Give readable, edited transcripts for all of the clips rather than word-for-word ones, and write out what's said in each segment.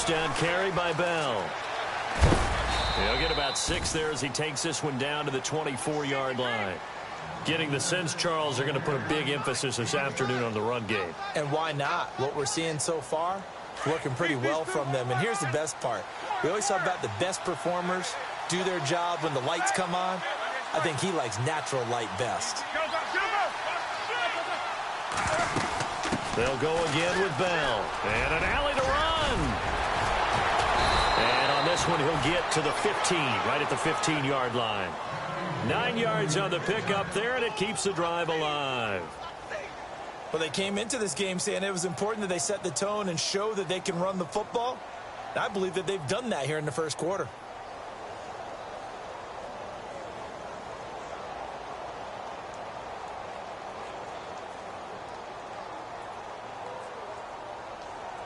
first down carry by Bell. He'll get about 6 there as he takes this one down to the 24-yard line. Getting the sense, Charles, are going to put a big emphasis this afternoon on the run game. And why not? What we're seeing so far, working pretty well from them. And here's the best part. We always talk about the best performers do their job when the lights come on. I think he likes natural light best. They'll go again with Bell. And an alley to run. And on this one, he'll get to the 15, right at the 15-yard line. 9 yards on the pickup there, and it keeps the drive alive. Well, they came into this game saying it was important that they set the tone and show that they can run the football. And I believe that they've done that here in the first quarter.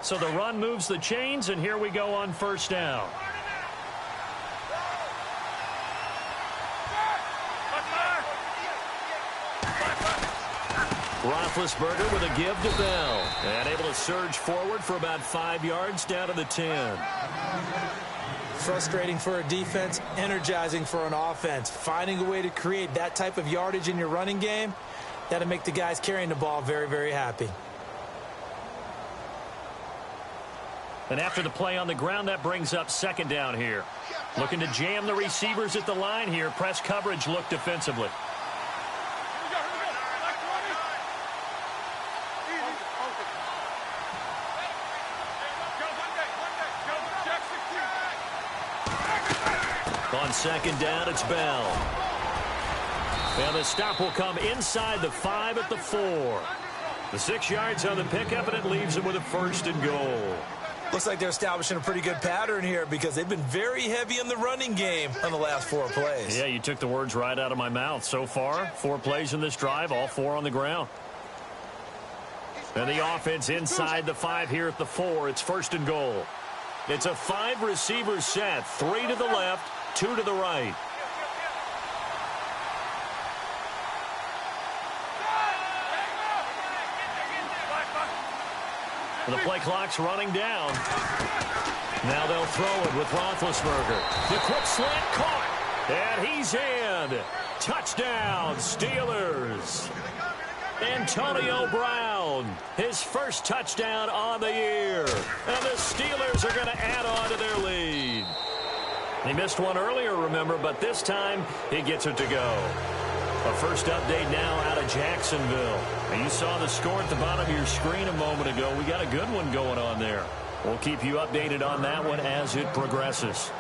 So the run moves the chains, and here we go on first down. Roethlisberger with a give to Bell. And able to surge forward for about 5 yards down to the 10. Frustrating for a defense, energizing for an offense. Finding a way to create that type of yardage in your running game, that'll make the guys carrying the ball very, very happy. And after the play on the ground, that brings up second down here. Looking to jam the receivers at the line here. Press coverage look defensively. On second down, it's Bell. And the stop will come inside the 5 at the 4. The 6 yards on the pickup, and it leaves them with a first and goal. Looks like they're establishing a pretty good pattern here because they've been very heavy in the running game on the last 4 plays. Yeah, you took the words right out of my mouth. So far, 4 plays in this drive, all 4 on the ground. And the offense inside the 5 here at the 4. It's first and goal. It's a 5-receiver set, 3 to the left, 2 to the right. The play clock's running down. Now they'll throw it with Roethlisberger. The quick slant caught. And he's in. Touchdown, Steelers. Antonio Brown, his first touchdown on the year. And the Steelers are going to add on to their lead. He missed one earlier, remember, but this time he gets it to go. A first update now out of Jacksonville. And you saw the score at the bottom of your screen a moment ago. We got a good one going on there. We'll keep you updated on that one as it progresses.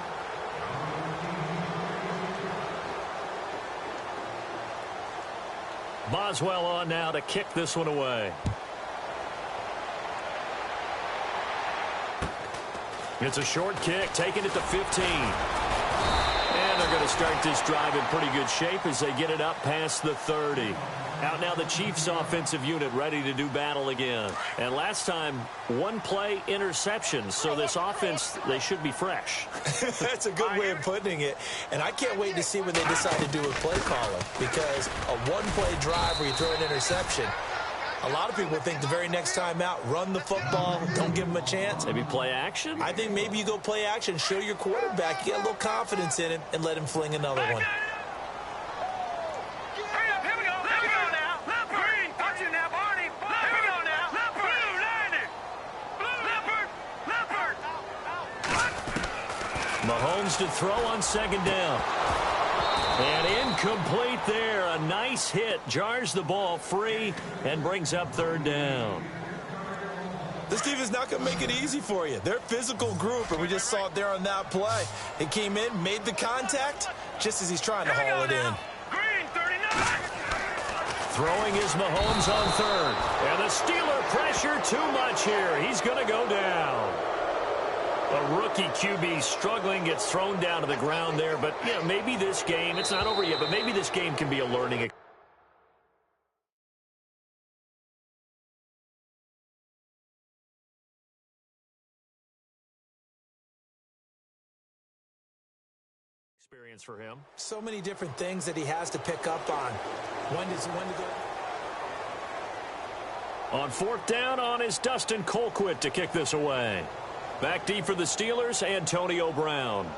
Boswell on now to kick this one away. It's a short kick, taking it to 15. And they're going to start this drive in pretty good shape as they get it up past the 30. Out now the Chiefs offensive unit ready to do battle again. And last time, 1 play interception. So this offense, they should be fresh. That's a good way of putting it. And I can't wait to see what they decide to do with play calling. Because a 1-play drive where you throw an interception, a lot of people think the very next time out, run the football, don't give them a chance. Maybe play action? I think maybe you go play action, show your quarterback, you get a little confidence in him, and let him fling another one. Mahomes to throw on second down. And incomplete there. A nice hit. Jars the ball free and brings up third down. This team is not going to make it easy for you. They're a physical group, and we just saw it there on that play. He came in, made the contact, just as he's trying to haul it in. Throwing is Mahomes on third. And the Steeler pressure too much here. He's going to go down. A rookie QB struggling, gets thrown down to the ground there. But, you know, maybe this game, it's not over yet, but maybe this game can be a learning experience for him. So many different things that he has to pick up on. When to go. On fourth down on is Dustin Colquitt to kick this away. Back deep for the Steelers, Antonio Brown.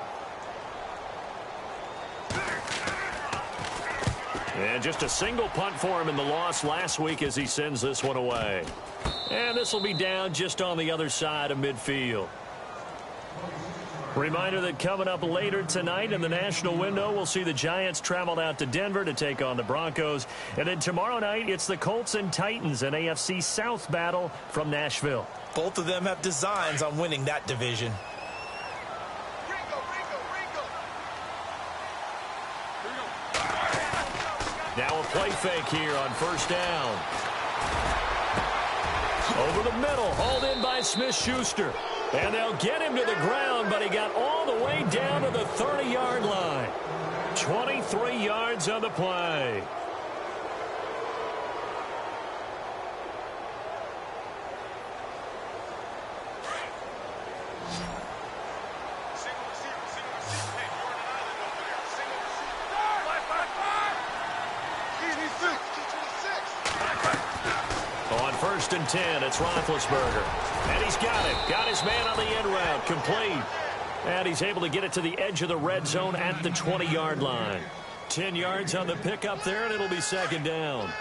And just a single punt for him in the loss last week as he sends this one away. And this will be down just on the other side of midfield. Reminder that coming up later tonight in the national window, we'll see the Giants travel out to Denver to take on the Broncos. And then tomorrow night, it's the Colts and Titans, an AFC South battle from Nashville. Both of them have designs on winning that division. Now a play fake here on first down. Over the middle, hauled in by Smith-Schuster. And they'll get him to the ground, but he got all the way down to the 30-yard line. 23 yards on the play. On first and 10, it's Roethlisberger. And he's got it. Got his man on the end route. Complete. And he's able to get it to the edge of the red zone at the 20-yard line. 10 yards on the pickup there, and it'll be second down.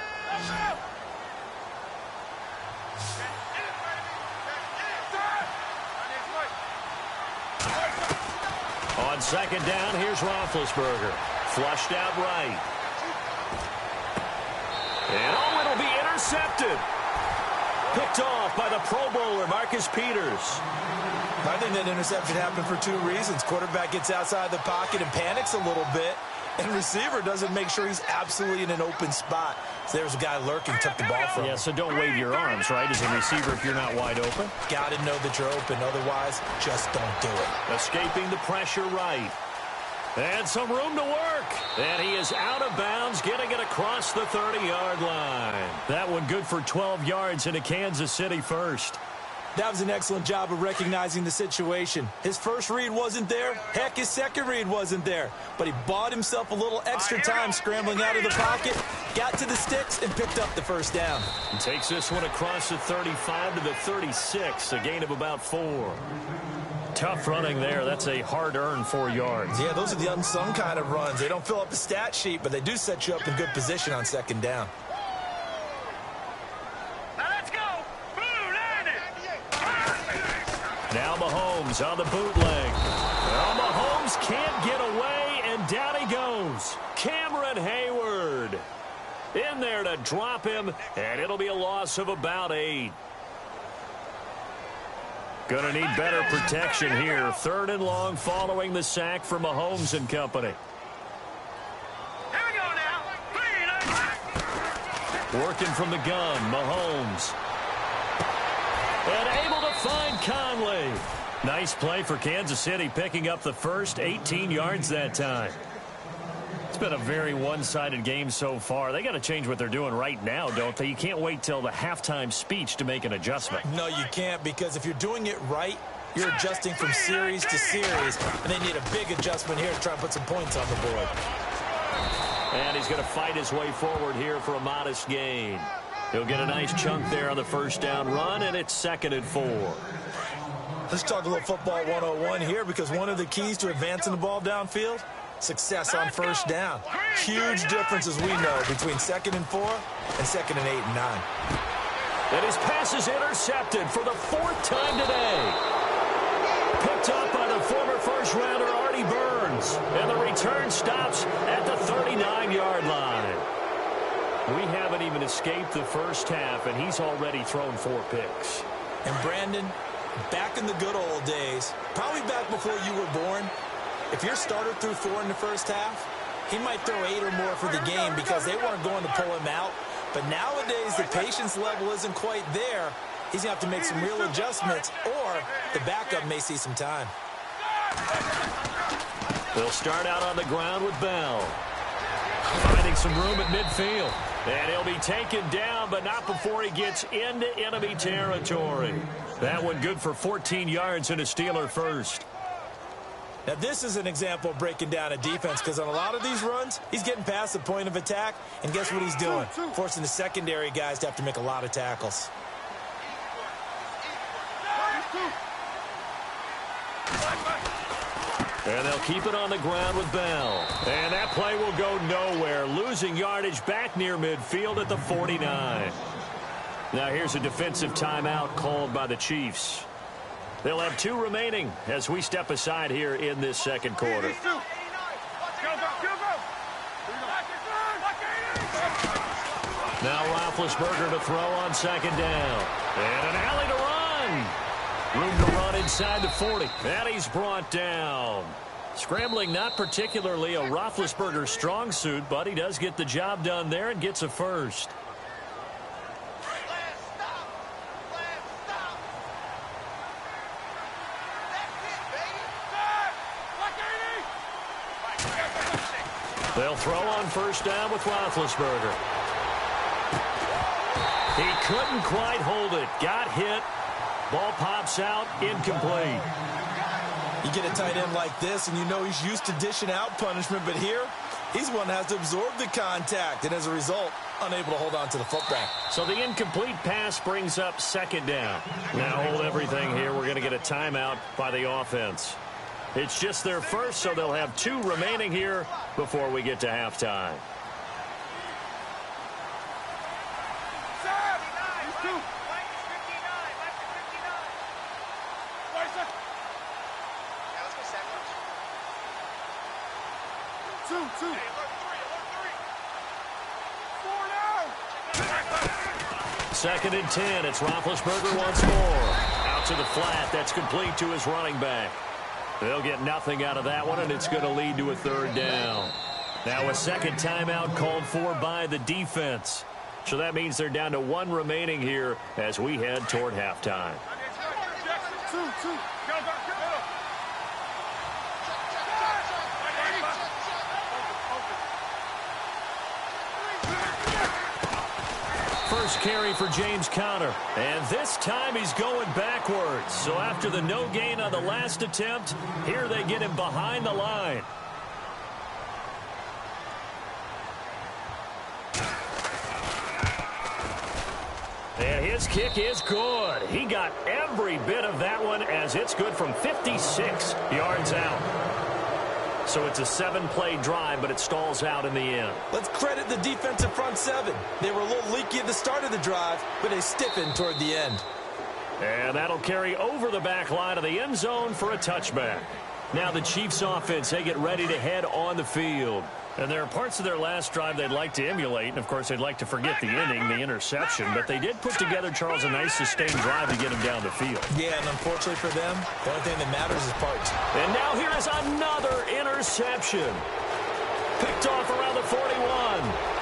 On second down, here's Roethlisberger. Flushed out right. And oh, it'll be intercepted. Picked off by the Pro Bowler, Marcus Peters. I think that interception happened for two reasons. Quarterback gets outside the pocket and panics a little bit, and receiver doesn't make sure he's absolutely in an open spot. So there's a guy lurking, took the ball from him. Yeah, so don't wave your arms, right, as a receiver if you're not wide open. Got to know that you're open. Otherwise, just don't do it. Escaping the pressure right. And some room to work. And he is out of bounds, getting it across the 30-yard line. That one good for 12 yards into Kansas City first. That was an excellent job of recognizing the situation. His first read wasn't there. Heck, his second read wasn't there. But he bought himself a little extra time scrambling out of the pocket, got to the sticks, and picked up the first down. He takes this one across the 35 to the 36, a gain of about 4. Tough running there. That's a hard-earned 4 yards. Yeah, those are the unsung kind of runs. They don't fill up the stat sheet, but they do set you up in good position on second down. Now Mahomes on the bootleg. Well, Mahomes can't get away, and down he goes. Cameron Hayward in there to drop him, and it'll be a loss of about 8. Going to need better protection here. 3rd and long following the sack from Mahomes and company. Here we go now. Working from the gun, Mahomes. And able to find Conley. Nice play for Kansas City, picking up the first 18 yards that time. It's been a very one-sided game so far. They got to change what they're doing right now, don't they? You can't wait till the halftime speech to make an adjustment. No, you can't, because if you're doing it right, you're adjusting from series to series, and they need a big adjustment here to try and put some points on the board. And he's going to fight his way forward here for a modest gain. He'll get a nice chunk there on the first down run, and it's 2nd and 4. Let's talk a little football 101 here, because one of the keys to advancing the ball downfield, success on first down. Huge difference, as we know, between 2nd and 4 and 2nd and 8 and 9. And his pass is intercepted for the 4th time today. Picked up by the former first-rounder Artie Burns. And the return stops at the 39-yard line. We haven't even escaped the first half, and he's already thrown 4 picks. And Brandon, back in the good old days, probably back before you were born, if your starter threw 4 in the first half, he might throw 8 or more for the game because they weren't going to pull him out. But nowadays, the patience level isn't quite there. He's going to have to make some real adjustments, or the backup may see some time. They'll start out on the ground with Bell. Finding some room at midfield. And he'll be taken down, but not before he gets into enemy territory. That one good for 14 yards and a Steeler first. Now, this is an example of breaking down a defense, because on a lot of these runs, he's getting past the point of attack, and guess what he's doing? Forcing the secondary guys to have to make a lot of tackles. And they'll keep it on the ground with Bell. And that play will go nowhere, losing yardage back near midfield at the 49. Now here's a defensive timeout called by the Chiefs. They'll have 2 remaining as we step aside here in this second quarter. Now Roethlisberger to throw on second down. And an alley to run. Room to run inside the 40. And he's brought down. Scrambling not particularly a Roethlisberger strong suit, but he does get the job done there and gets a first. They'll throw on first down with Roethlisberger. He couldn't quite hold it. Got hit. Ball pops out. Incomplete. You get a tight end like this, and you know he's used to dishing out punishment, but here, he's one that has to absorb the contact, and as a result, unable to hold on to the football. So the incomplete pass brings up second down. Now hold everything here. We're going to get a timeout by the offense. It's just their first, so they'll have 2 remaining here before we get to halftime. Second and 10. It's Roethlisberger once more. Out to the flat. That's complete to his running back. They'll get nothing out of that one, and it's going to lead to a third down. Now a second timeout called for by the defense. So that means they're down to 1 remaining here as we head toward halftime. First carry for James Conner. And this time he's going backwards. So after the no gain on the last attempt, here they get him behind the line. And his kick is good. He got every bit of that one as it's good from 56 yards out. So it's a 7-play drive, but it stalls out in the end. Let's credit the defensive front 7. They were a little leaky at the start of the drive, but they stiffened toward the end. And that'll carry over the back line of the end zone for a touchback. Now the Chiefs offense, they get ready to head on the field. And there are parts of their last drive they'd like to emulate. And, of course, they'd like to forget the inning, the interception. But they did put together, Charles, a nice sustained drive to get him down the field. Yeah, and unfortunately for them, the only thing that matters is parts. And now here is another interception. Picked off around the 41.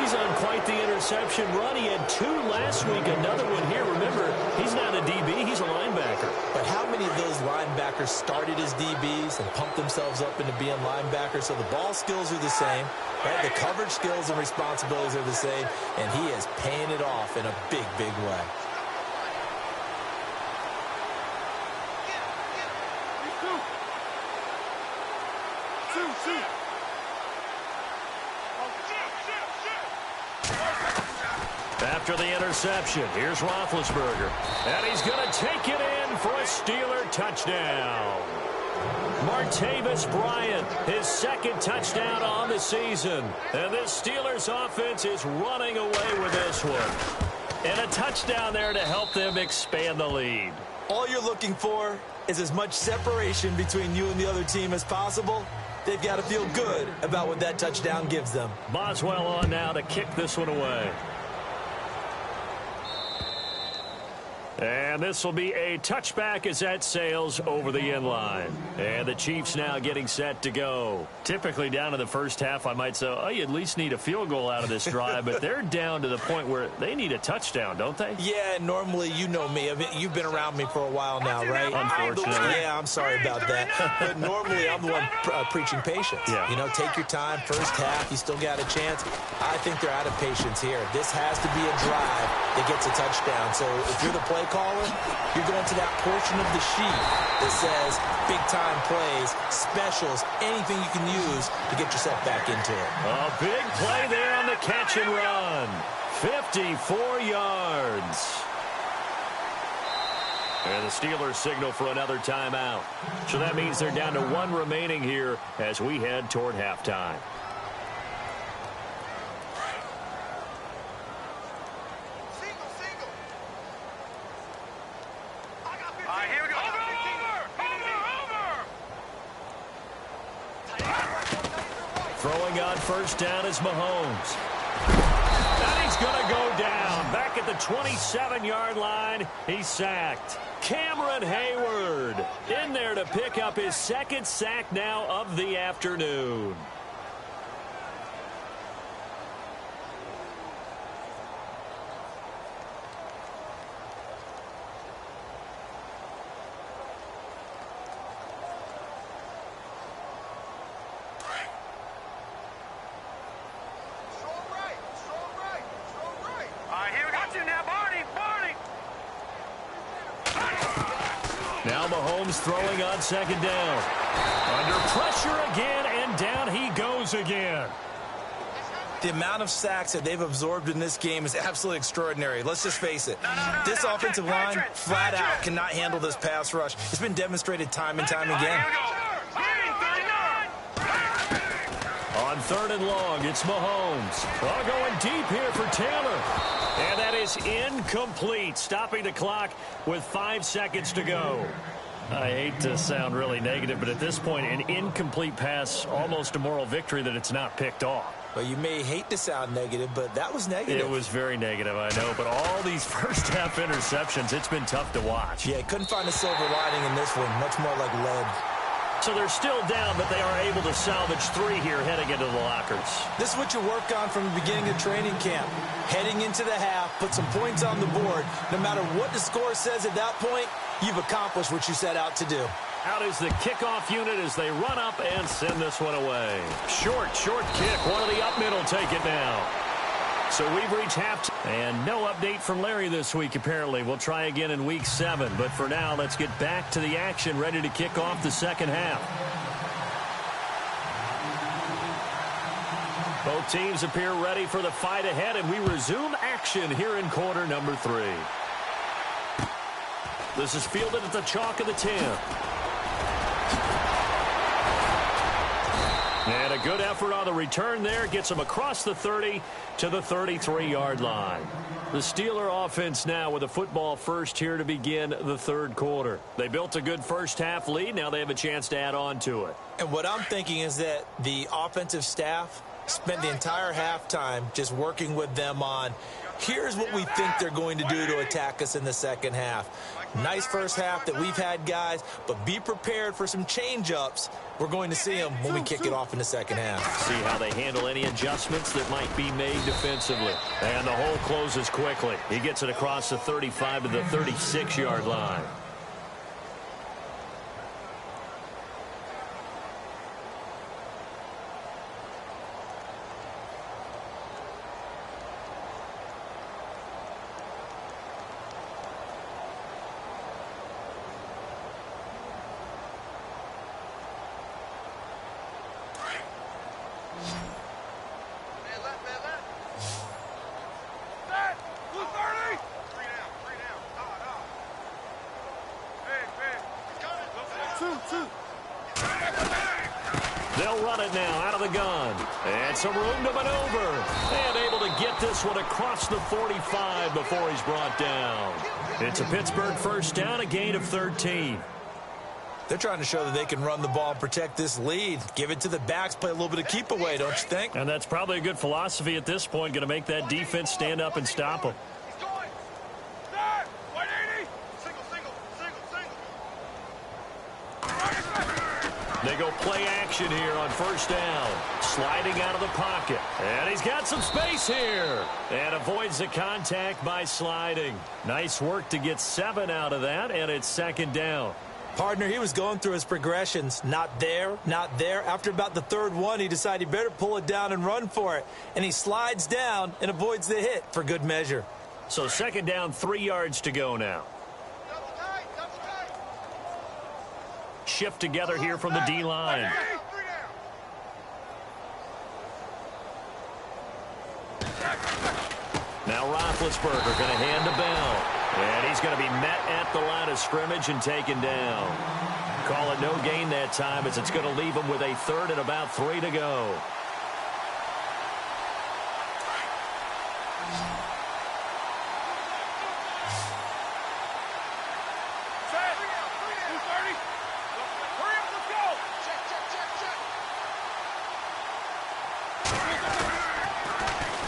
He's on quite the interception run. He had 2 last week, another one here. Remember, he's not a DB, he's a linebacker. But how many of those linebackers started as DBs and pumped themselves up into being linebackers? So the ball skills are the same, right? The coverage skills and responsibilities are the same, and he is paying it off in a big, big way. After the interception, here's Roethlisberger. And he's going to take it in for a Steeler touchdown. Martavis Bryant, his 2nd touchdown on the season. And this Steelers offense is running away with this one. And a touchdown there to help them expand the lead. All you're looking for is as much separation between you and the other team as possible. They've got to feel good about what that touchdown gives them. Boswell on now to kick this one away. And this will be a touchback as that sails over the end line. And the Chiefs now getting set to go. Typically down in the first half, I might say, oh, you at least need a field goal out of this drive. But they're down to the point where they need a touchdown, don't they? Yeah, normally, you know me. I mean, you've been around me for a while now, right? Unfortunately. Yeah, I'm sorry about that. But normally, I'm the one preaching patience. Yeah. You know, take your time. First half, you still got a chance. I think they're out of patience here. This has to be a drive that gets a touchdown. So if you're the play caller, you're going to that portion of the sheet that says big-time plays, specials, anything you can use to get yourself back into it. A big play there on the catch and run. 54 yards. And the Steelers signal for another timeout. So that means they're down to one remaining here as we head toward halftime. All right, here we go. Over. Throwing on first down is Mahomes. And he's going to go down. Back at the 27-yard line, he's sacked. Cameron Hayward in there to pick up his second sack now of the afternoon. Now Mahomes throwing on second down. Under pressure again, and down he goes again. The amount of sacks that they've absorbed in this game is absolutely extraordinary. Let's just face it. This offensive line, flat out, cannot handle this pass rush. It's been demonstrated time and time again. On third and long, it's Mahomes. Going deep here for Taylor. And that is incomplete, stopping the clock with 5 seconds to go. I hate to sound really negative, but at this point, an incomplete pass, almost a moral victory that it's not picked off. Well, you may hate to sound negative, but that was negative. It was very negative, I know, but all these first-half interceptions, it's been tough to watch. Yeah, couldn't find a silver lining in this one, much more like lead. So they're still down, but they are able to salvage 3 here heading into the lockers. This is what you work on from the beginning of training camp. Heading into the half, put some points on the board. No matter what the score says at that point, you've accomplished what you set out to do. Out is the kickoff unit as they run up and send this one away. Short kick. One of the up middle take it now. So we've reached halftime. And no update from Larry this week, apparently. We'll try again in week 7. But for now, let's get back to the action, ready to kick off the second half. Both teams appear ready for the fight ahead, and we resume action here in quarter number 3. This is fielded at the chalk of the 10. And a good effort on the return there. Gets him across the 30 to the 33-yard line. The Steeler offense now with a football first here to begin the third quarter. They built a good first-half lead. Now they have a chance to add on to it. And what I'm thinking is that the offensive staff spent the entire halftime just working with them on, here's what we think they're going to do to attack us in the second half. Nice first half that we've had, guys, but be prepared for some change-ups. We're going to see them when we kick it off in the second half. See how they handle any adjustments that might be made defensively. And the hole closes quickly. He gets it across the 35 to the 36-yard line. They'll run it now out of the gun. And some room to maneuver. And able to get this one across the 45 before he's brought down. It's a Pittsburgh first down, a gain of 13. They're trying to show that they can run the ball and protect this lead. Give it to the backs, play a little bit of keep away, don't you think? And that's probably a good philosophy at this point. Going to make that defense stand up and stop them. They go play action here on first down. Sliding out of the pocket. And he's got some space here. And avoids the contact by sliding. Nice work to get 7 out of that, and it's second down. Partner, he was going through his progressions. Not there, not there. After about the third one, he decided he better pull it down and run for it. And he slides down and avoids the hit for good measure. So second down, 3 yards to go now. Shift together here from the D-line. Now Roethlisberger going to hand to Bell. And he's going to be met at the line of scrimmage and taken down. Call it no gain that time as it's going to leave him with a third and about 3 to go.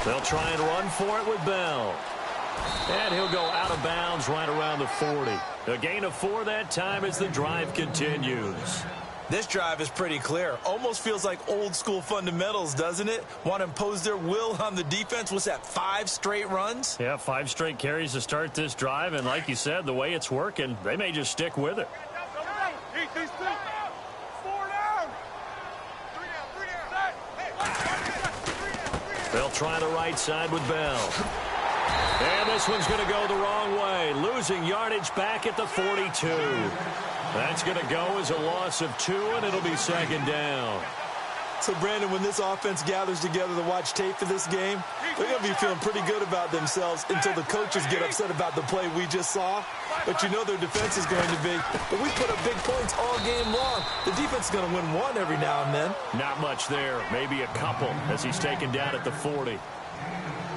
They'll try and run for it with Bell. And he'll go out of bounds right around the 40. A gain of 4 that time as the drive continues. This drive is pretty clear. Almost feels like old school fundamentals, doesn't it? Want to impose their will on the defense. What's that, 5 straight runs? Yeah, 5 straight carries to start this drive. And like you said, the way it's working, they may just stick with it. They'll try the right side with Bell. And this one's going to go the wrong way. Losing yardage back at the 42. That's going to go as a loss of 2, and it'll be second down. So, Brandon, when this offense gathers together to watch tape for this game, they're going to be feeling pretty good about themselves until the coaches get upset about the play we just saw. But you know their defense is going to be. But we put up big points all game long. The defense is going to win one every now and then. Not much there. Maybe a couple as he's taken down at the 40.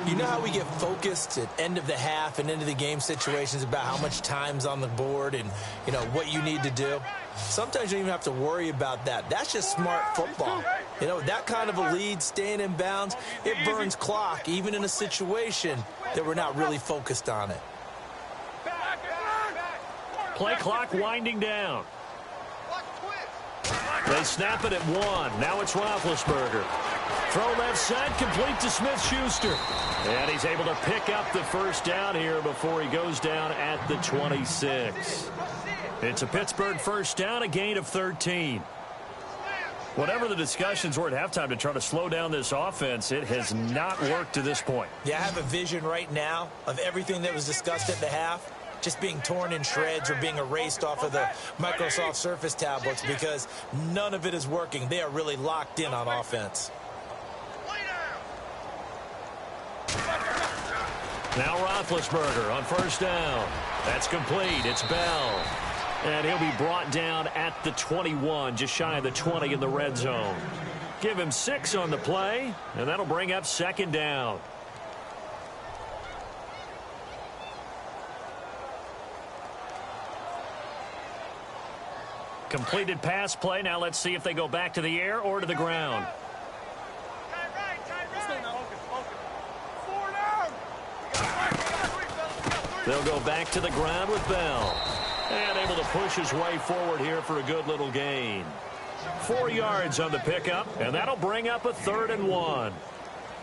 You know how we get focused at end of the half and into the game situations about how much time's on the board and, you know, what you need to do? Sometimes you don't even have to worry about that. That's just smart football. You know, that kind of a lead, staying in bounds, it burns clock, even in a situation that we're not really focused on it. Play clock winding down. They snap it at 1. Now it's Roethlisberger. Throw left side, complete to Smith-Schuster. And he's able to pick up the first down here before he goes down at the 26. It's a Pittsburgh first down, a gain of 13. Whatever the discussions were at halftime to try to slow down this offense, it has not worked to this point. Yeah, I have a vision right now of everything that was discussed at the half just being torn in shreds or being erased off of the Microsoft Surface tablets because none of it is working. They are really locked in on offense. Now Roethlisberger on first down. That's complete. It's Bell. And he'll be brought down at the 21, just shy of the 20 in the red zone. Give him 6 on the play, and that'll bring up second down. Completed pass play. Now let's see if they go back to the air or to the ground. They'll go back to the ground with Bell. And able to push his way forward here for a good little gain. 4 yards on the pickup, and that'll bring up a 3rd and 1.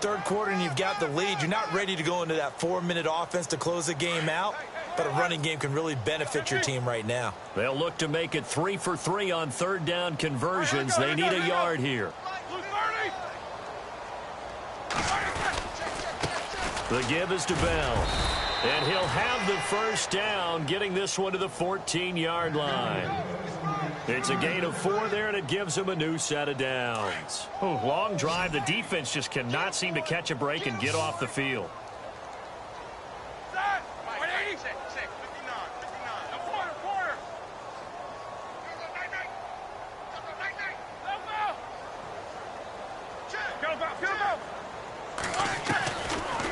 Third quarter and you've got the lead. You're not ready to go into that 4-minute offense to close the game out, but a running game can really benefit your team right now. They'll look to make it 3 for 3 on third down conversions. They need a yard here. The give is to Bell. And he'll have the first down, getting this one to the 14-yard line. It's a gain of 4 there, and it gives him a new set of downs. Oh, long drive. The defense just cannot seem to catch a break and get off the field.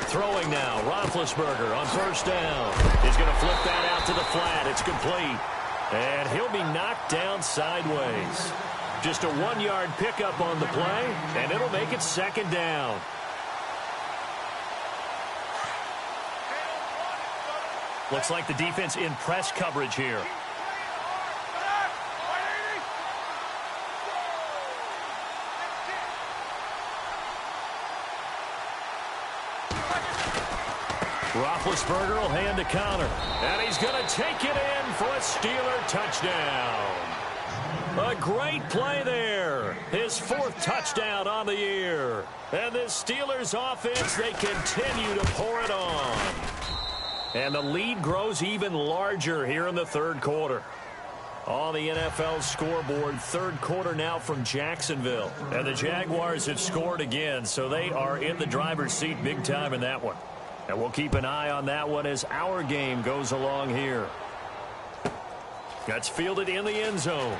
Throwing now, Roethlisberger on first down. He's going to flip that out to the flat. It's complete. And he'll be knocked down sideways. Just a 1-yard pickup on the play, and it'll make it second down. Looks like the defense in press coverage here. Roethlisberger will hand a counter. And he's going to take it in for a Steeler touchdown. A great play there. His 4th touchdown on the year. And this Steelers offense, they continue to pour it on. And the lead grows even larger here in the third quarter. On the NFL scoreboard, third quarter now from Jacksonville. And the Jaguars have scored again, so they are in the driver's seat big time in that one. And we'll keep an eye on that one as our game goes along here. That's fielded in the end zone.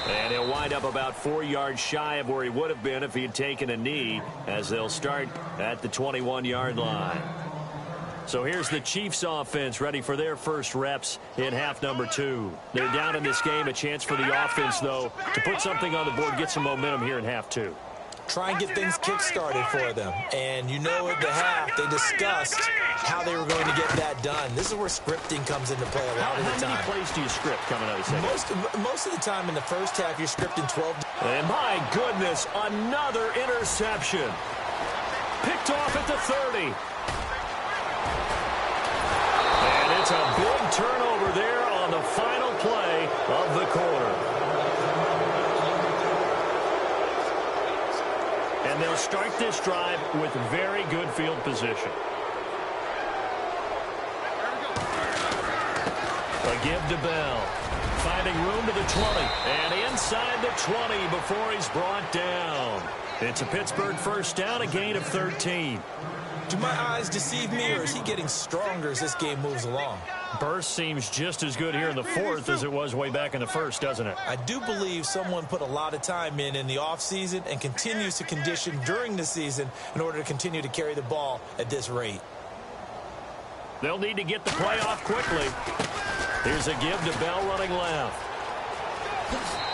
And he'll wind up about 4 yards shy of where he would have been if he had taken a knee, as they'll start at the 21-yard line. So here's the Chiefs offense ready for their first reps in half number 2. They're down in this game. A chance for the offense, though, to put something on the board, get some momentum here in half 2. Try and get things kick-started for them. And you know at the half, they discussed how they were going to get that done. This is where scripting comes into play a lot of the time. How many plays do you script coming out of the second? Most of the time in the first half, you're scripting 12. And my goodness, another interception. Picked off at the 30. And it's a big turnover there on the final play of the quarter. And they'll start this drive with very good field position. A give to Bell. Finding room to the 20. And inside the 20 before he's brought down. It's a Pittsburgh first down, a gain of 13. Do my eyes deceive me, or is he getting stronger as this game moves along? Burst seems just as good here in the fourth as it was way back in the first, doesn't it? I do believe someone put a lot of time in the offseason and continues to condition during the season in order to continue to carry the ball at this rate. They'll need to get the play off quickly. Here's a give to Bell running left.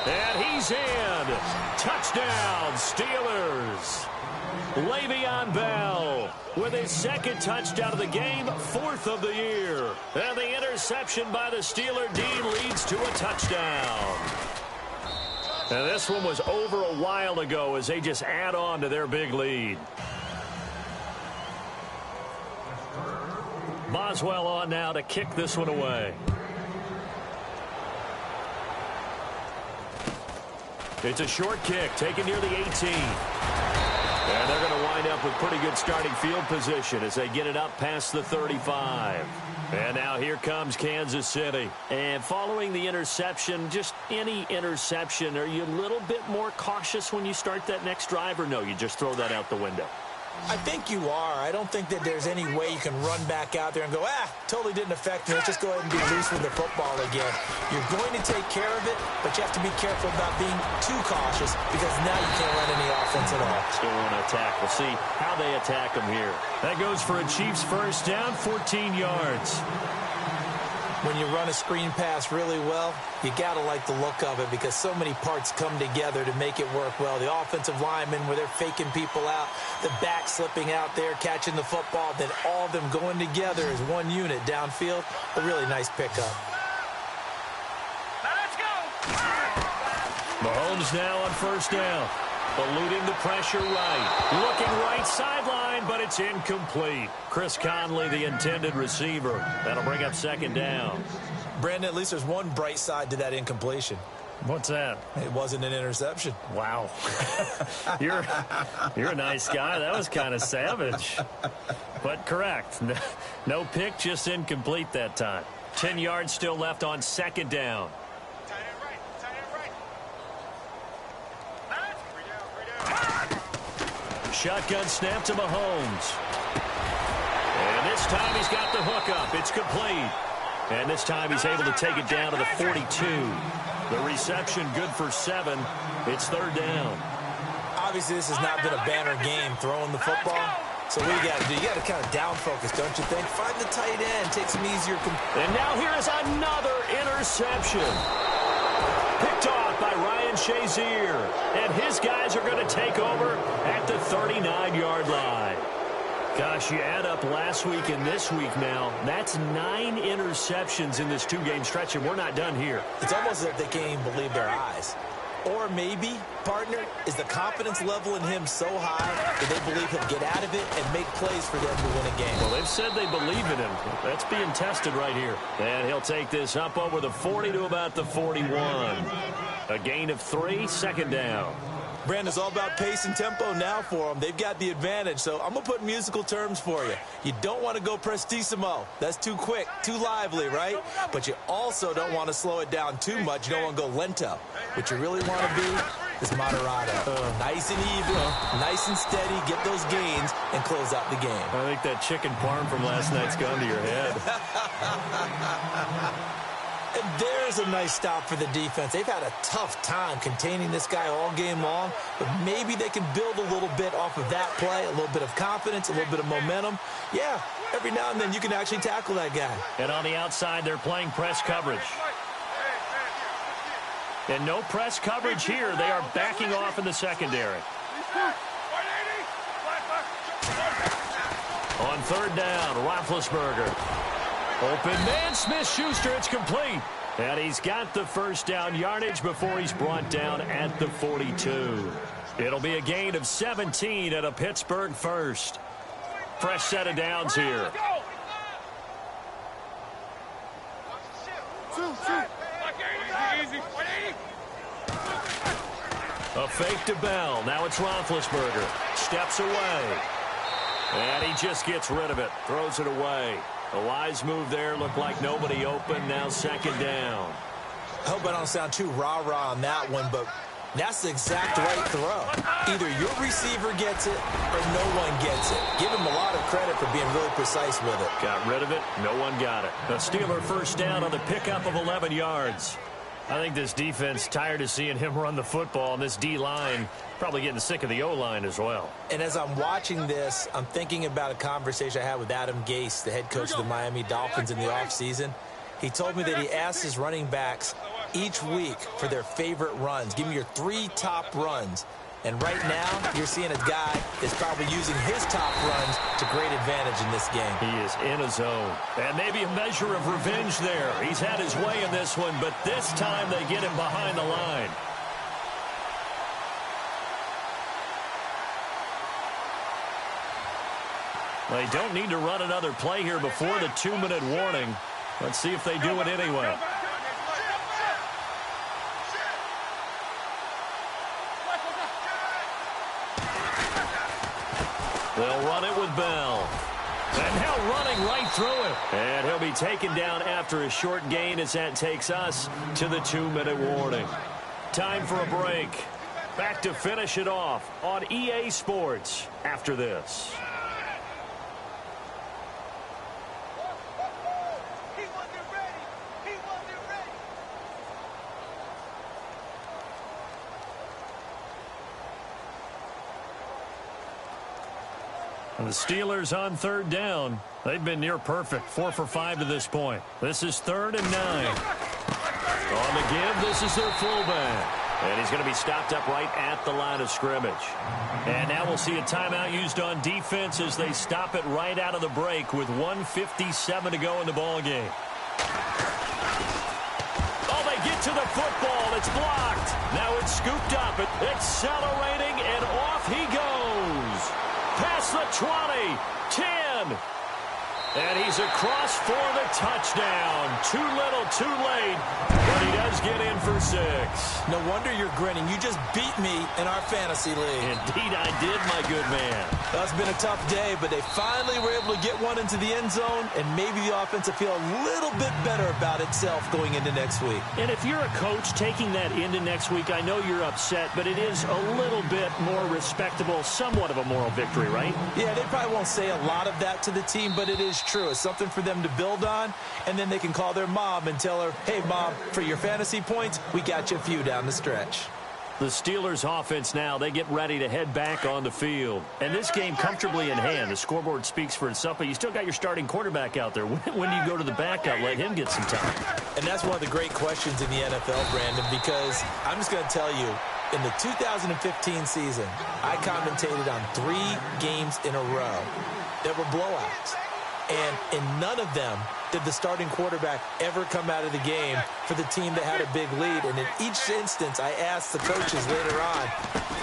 And he's in. Touchdown, Steelers. Le'Veon Bell with his second touchdown of the game, 4th of the year. And the interception by the Steeler D leads to a touchdown. And this one was over a while ago as they just add on to their big lead. Boswell on now to kick this one away. It's a short kick taken near the 18. And they're going to wind up with pretty good starting field position as they get it up past the 35. And now here comes Kansas City. And following the interception, just any interception, are you a little bit more cautious when you start that next drive, or no, you just throw that out the window? I think you are. I don't think that there's any way you can run back out there and go, totally didn't affect me. Let's just go ahead and be loose with the football again. You're going to take care of it, but you have to be careful about being too cautious because now you can't run any offense at all. Still want to attack. We'll see how they attack them here. That goes for a Chiefs first down, 14 yards. When you run a screen pass really well, you got to like the look of it because so many parts come together to make it work well. The offensive linemen, where they're faking people out, the back slipping out there, catching the football, then all of them going together as one unit downfield. A really nice pickup. Let's go! Mahomes now on first down. Eluding the pressure right. Looking right sideline, but it's incomplete. Chris Conley, the intended receiver. That'll bring up second down. Brandon, at least there's one bright side to that incompletion. What's that? It wasn't an interception. Wow. You're a nice guy. That was kind of savage. But correct. No pick, just incomplete that time. 10 yards still left on second down. Shotgun snap to Mahomes. And this time he's got the hook up. It's complete. And this time he's able to take it down to the 42. The reception good for 7. It's third down. Obviously, this has not been a banner game throwing the football. So what you got to do? You got to kind of down focus, don't you think? Find the tight end. Take some easier. And now here is another interception. Picked off by Ryan Shazier. And his guys are going to take over at the 39-yard line. Gosh, you add up last week and this week now, that's 9 interceptions in this 2-game stretch, and we're not done here. It's almost as if they can't even believe their eyes. Or maybe, partner, is the confidence level in him so high that they believe he'll get out of it and make plays for them to win a game. Well, they've said they believe in him. That's being tested right here. And he'll take this up over the 40 to about the 41. A gain of 3, second down. Brandon, it's all about pace and tempo now for them. They've got the advantage, so I'm going to put musical terms for you. You don't want to go prestissimo. That's too quick, too lively, right? But you also don't want to slow it down too much. You don't want to go lento. What you really want to be is Moderado. Nice and even, nice and steady, get those gains, and close out the game. I think that chicken parm from last night's gone to your head. And there's a nice stop for the defense. They've had a tough time containing this guy all game long, but maybe they can build a little bit off of that play, a little bit of confidence, a little bit of momentum. Yeah, every now and then you can actually tackle that guy. And on the outside, they're playing press coverage. And no press coverage here. They are backing off in the secondary. On third down, Roethlisberger. Open man, Smith-Schuster, it's complete. And he's got the first down yardage before he's brought down at the 42. It'll be a gain of 17 at a Pittsburgh first. Fresh set of downs here. A fake to Bell. Now it's Roethlisberger. Steps away. And he just gets rid of it. Throws it away. A wise move there. Looked like nobody open. Now second down. I hope I don't sound too rah-rah on that one, but that's the exact right throw. Either your receiver gets it or no one gets it. Give him a lot of credit for being really precise with it. Got rid of it. No one got it. A Steeler first down on the pickup of 11 yards. I think this defense tired of seeing him run the football, and this D-line probably getting sick of the O-line as well. And as I'm watching this, I'm thinking about a conversation I had with Adam Gase, the head coach of the Miami Dolphins in the offseason. He told me that he asked his running backs each week for their favorite runs. Give me your 3 top runs. And right now, you're seeing a guy that's probably using his top runs to great advantage in this game. He is in a zone. And maybe a measure of revenge there. He's had his way in this one, but this time they get him behind the line. They don't need to run another play here before the 2-minute warning. Let's see if they do it anyway. They'll run it with Bell. And now running right through it. And he'll be taken down after a short gain as that takes us to the 2-minute warning. Time for a break. Back to finish it off on EA Sports after this. And the Steelers on third down. They've been near perfect. 4 for 5 to this point. This is 3rd and 9. On the give, this is their fullback. And he's going to be stopped up right at the line of scrimmage. And now we'll see a timeout used on defense as they stop it right out of the break with 1:57 to go in the ballgame. Oh, they get to the football. It's blocked. Now it's scooped up. Accelerating, and off he goes. Past the 20, 10, and he's across for the touchdown. Too little, too late, but he does get in for 6. No wonder you're grinning. You just beat me in our fantasy league. Indeed I did, my good man. That's been a tough day, but they finally were able to get one into the end zone, and maybe the offense will feel a little bit better about itself going into next week. And if you're a coach taking that into next week, I know you're upset, but it is a little bit more respectable, somewhat of a moral victory, right? Yeah, they probably won't say a lot of that to the team, but it is true. It's something for them to build on, and then they can call their mom and tell her, hey, Mom, for your fantasy points, we got you a few down the stretch. The Steelers offense now, they get ready to head back on the field. And this game comfortably in hand. The scoreboard speaks for itself, but you still got your starting quarterback out there. When do you go to the backup, let him get some time? And that's one of the great questions in the NFL, Brandon, because I'm just going to tell you, in the 2015 season, I commentated on 3 games in a row that were blowouts. And in none of them did the starting quarterback ever come out of the game for the team that had a big lead. And in each instance, I asked the coaches later on,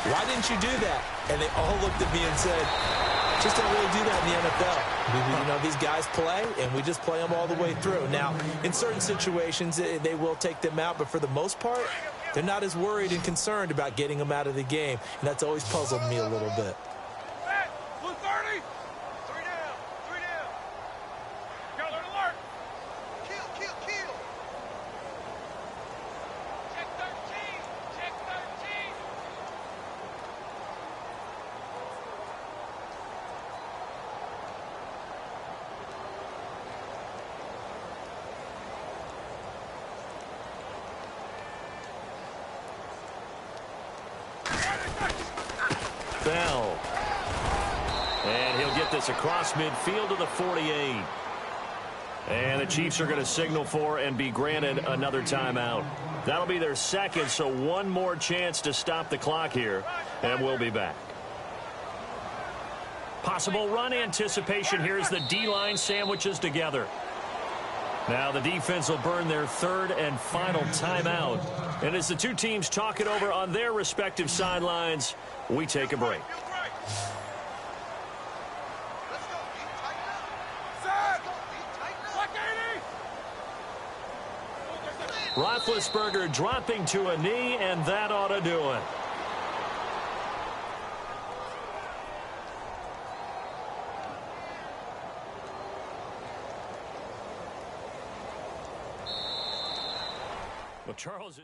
why didn't you do that? And they all looked at me and said, just don't really do that in the NFL. You know, these guys play, and we just play them all the way through. Now, in certain situations, they will take them out, but for the most part, they're not as worried and concerned about getting them out of the game. And that's always puzzled me a little bit. Bell. And he'll get this across midfield to the 48. And the Chiefs are going to signal for and be granted another timeout. That'll be their second, so one more chance to stop the clock here, and we'll be back. Possible run anticipation here as the D-line sandwiches together. Now the defense will burn their third and final timeout. And as the two teams talk it over on their respective sidelines, we take a break. Roethlisberger dropping to a knee, and that ought to do it. Well, Charles...